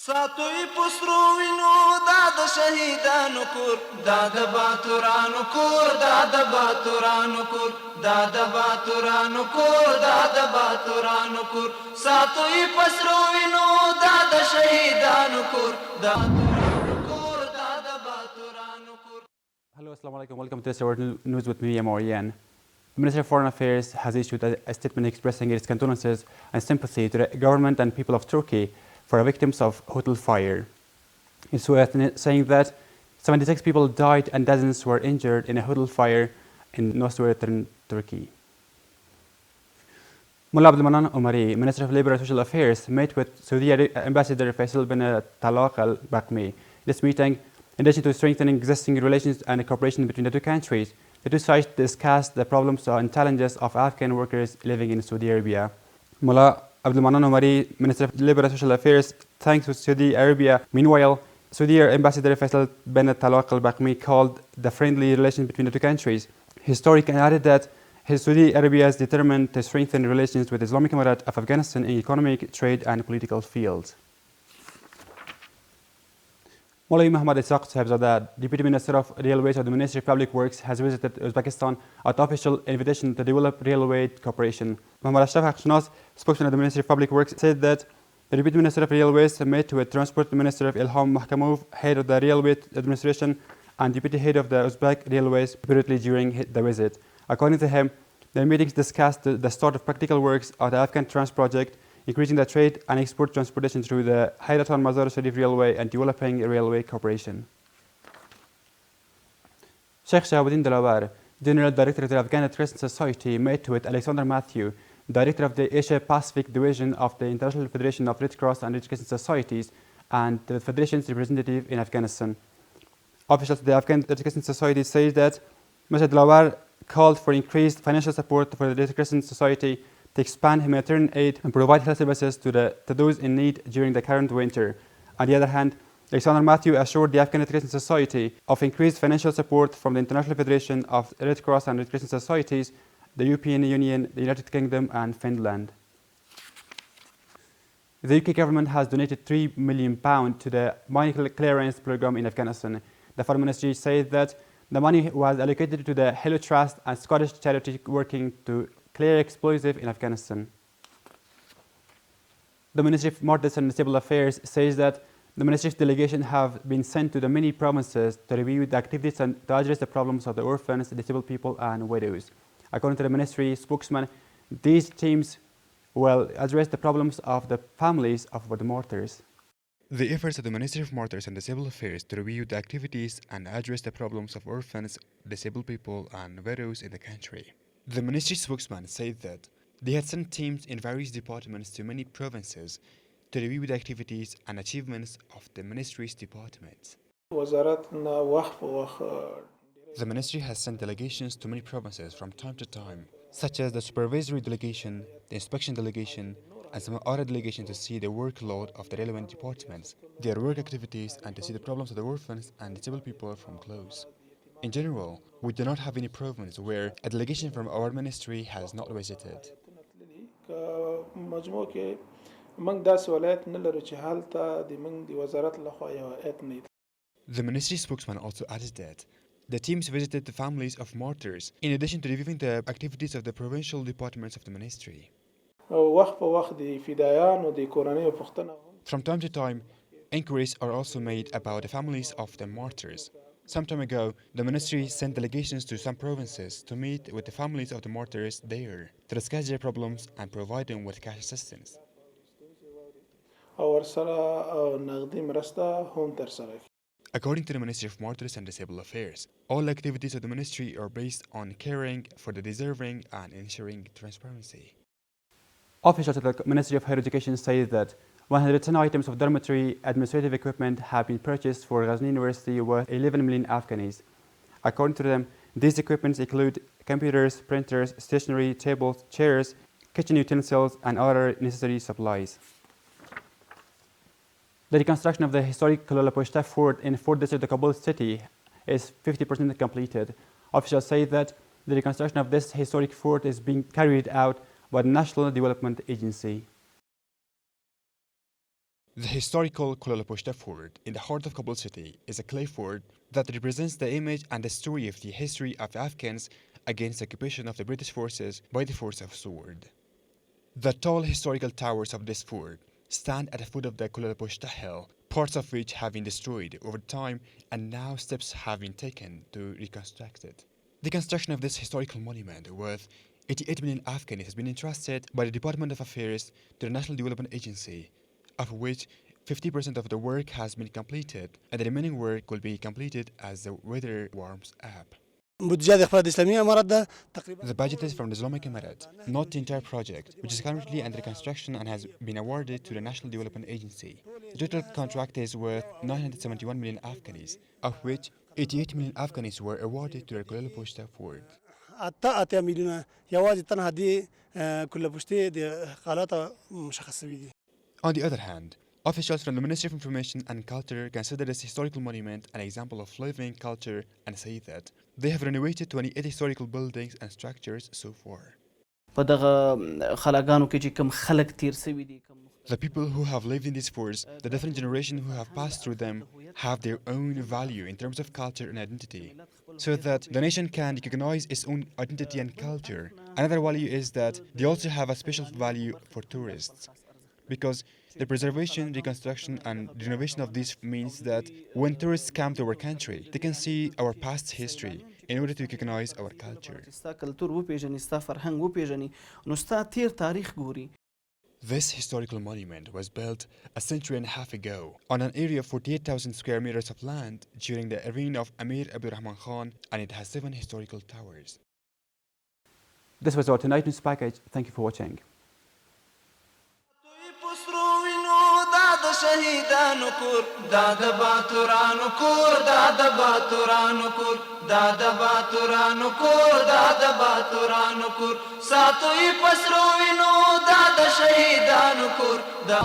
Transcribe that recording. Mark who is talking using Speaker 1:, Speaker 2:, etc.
Speaker 1: ساتوی پسرو وینو دا د شهیدانو کور دا د باتورانو کور دا د باتورانو کور دا د باتورانو کور دا د باتورانو کور ساتوی پسرو وینو دا د شهیدانو کور دا د باتورانو کور.
Speaker 2: Hello, Assalamu alaikum. Welcome to this news with me, Ian. The Ministry of Foreign Affairs has issued a statement expressing its condolences and sympathy to the government and people of Turkey for the victims of hotel fire. It's worth saying that 76 people died and dozens were injured in a hotel fire in northwestern Turkey. Mullah Abdulmanan Omari, Minister of Labour and Social Affairs, met with Saudi Ambassador Faisal bin Talaq al-Bakmi. This meeting, in addition to strengthening existing relations and cooperation between the two countries, the two sides discussed the problems and challenges of Afghan workers living in Saudi Arabia. Mullah Abdulmanan Omari, Minister of Labour and Social Affairs, thanks to Saudi Arabia. Meanwhile, Saudi Ambassador Faisal bin Talaq al-Bakmi called the friendly relations between the two countries historic and added that Saudi Arabia is determined to strengthen relations with the Islamic Emirate of Afghanistan in economic, trade and political fields. Maulvi Muhammad Ishaq Sahibzada, Deputy Minister of Railways of the Ministry of Public Works, has visited Uzbekistan at official invitation to develop railway cooperation. Muhammad Ashraf Haqqshanas, spokesman of the Ministry of Public Works, said that the Deputy Minister of Railways met with Transport Minister of Ilham Mahkamov, head of the Railway Administration, and Deputy Head of the Uzbek Railways briefly during the visit. According to him, the meetings discussed the start of practical works of the Afghan Trans project, increasing the trade and export transportation through the Hayratan Mazar Sharif Railway and developing railway cooperation. Sheikh Shahabuddin Dalawar, General Director of the Afghan Red Crescent Society, met with Alexander Matthew, Director of the Asia Pacific Division of the International Federation of Red Cross and Red Crescent Societies, and the Federation's representative in Afghanistan. Officials of the Afghan Red Crescent Society say that Mr. Dalawar called for increased financial support for the Red Crescent Society to expand humanitarian aid and provide health services to those in need during the current winter. On the other hand, Alexander Matthew assured the Afghan Red Crescent Society of increased financial support from the International Federation of Red Cross and Red Crescent Societies, the European Union, the United Kingdom and Finland. The UK government has donated £3 million to the mine clearance program in Afghanistan. The Foreign Ministry said that the money was allocated to the Hello Trust and Scottish charity working to clear explosives in Afghanistan. The Ministry of Mortars and Civil Affairs says that the Ministry's delegation have been sent to the many provinces to review the activities and to address the problems of the orphans, disabled people and widows. According to the Ministry spokesman, these teams will address the problems of the families of the martyrs.
Speaker 3: The efforts of the Ministry of Mortars and Civil Affairs to review the activities and address the problems of orphans, disabled people and widows in the country. The ministry spokesman said that they had sent teams in various departments to many provinces to review the activities and achievements of the ministry's departments. The ministry has sent delegations to many provinces from time to time, such as the supervisory delegation, the inspection delegation, and some other delegations to see the workload of the relevant departments, their work activities, and to see the problems of the orphans and disabled people from close. In general, we do not have any province where a delegation from our ministry has not visited. The ministry spokesman also added that the teams visited the families of martyrs in addition to reviewing the activities of the provincial departments of the ministry. From time to time, inquiries are also made about the families of the martyrs. Some time ago, the ministry sent delegations to some provinces to meet with the families of the martyrs there to discuss their problems and provide them with cash assistance. According to the Ministry of Martyrs and Disabled Affairs, all activities of the ministry are based on caring for the deserving and ensuring transparency.
Speaker 2: Officials of the Ministry of Higher Education say that 110 items of dormitory administrative equipment have been purchased for Ghazni University worth 11 million Afghanis. According to them, these equipments include computers, printers, stationery, tables, chairs, kitchen utensils, and other necessary supplies. The reconstruction of the historic Kuala Pashto fort in 4th District of Kabul city is 50% completed. Officials say that the reconstruction of this historic fort is being carried out by the National Development Agency.
Speaker 3: The historical Kuala Lumpur fort in the heart of Kabul city is a clay fort that represents the image and the story of the history of the Afghans against the occupation of the British forces by the force of sword. The tall historical towers of this fort stand at the foot of the Kuala Lumpur hill, parts of which have been destroyed over time and now steps have been taken to reconstruct it. The construction of this historical monument worth 88 million Afghans has been entrusted by the Department of Affairs to the National Development Agency, of which 50% of the work has been completed and the remaining work will be completed as the weather warms up. The budget is from the Islamic Emirate, not the entire project, which is currently under construction and has been awarded to the National Development Agency. The total contract is worth 971 million Afghans, of which 88 million Afghans were awarded to the Kuala Lumpur fort. On the other hand, officials from the Ministry of Information and Culture consider this historical monument an example of living culture and say that they have renovated 28 historical buildings and structures so far. The people who have lived in these forts, the different generations who have passed through them, have their own value in terms of culture and identity, so that the nation can recognize its own identity and culture. Another value is that they also have a special value for tourists, because the preservation, reconstruction, and renovation of these means that when tourists come to our country, they can see our past history in order to recognize our culture. This historical monument was built a century and a half ago on an area of 48,000 square meters of land during the reign of Amir Abdurrahman Khan, and it has 7 historical towers.
Speaker 2: This was our Tonight News package. Thank you for watching.
Speaker 1: شهیدانو کور دا د باتورانو کور دا د باتورانو کور دا د باتورانو کور دا د باتورانو کور ساتوي پسرو وینو دا د شهیدانو کور دا